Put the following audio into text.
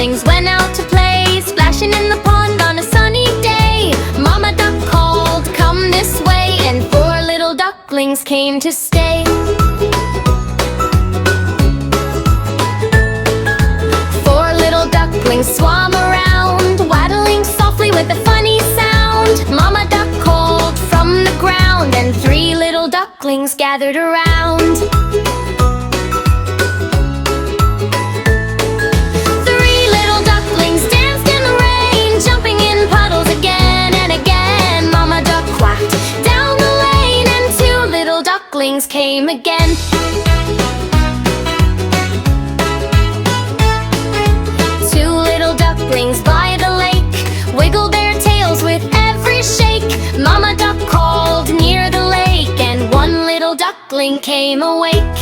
ducklings went out to play, splashing in the pond on a sunny day. Mama duck called, "Come this way," and 4 little ducklings came to stay. 4 little ducklings swam around, waddling softly with a funny sound. Mama duck called from the ground, and 3 little ducklings gathered around. 3 little ducklings danced in the rain, jumping in puddles again and again. Mama duck quacked down the lane, and 2 little ducklings came again. 2 little ducklings by the lake wiggled their tails with every shake. Mama duck called near the lake, and 1 little duckling came awake.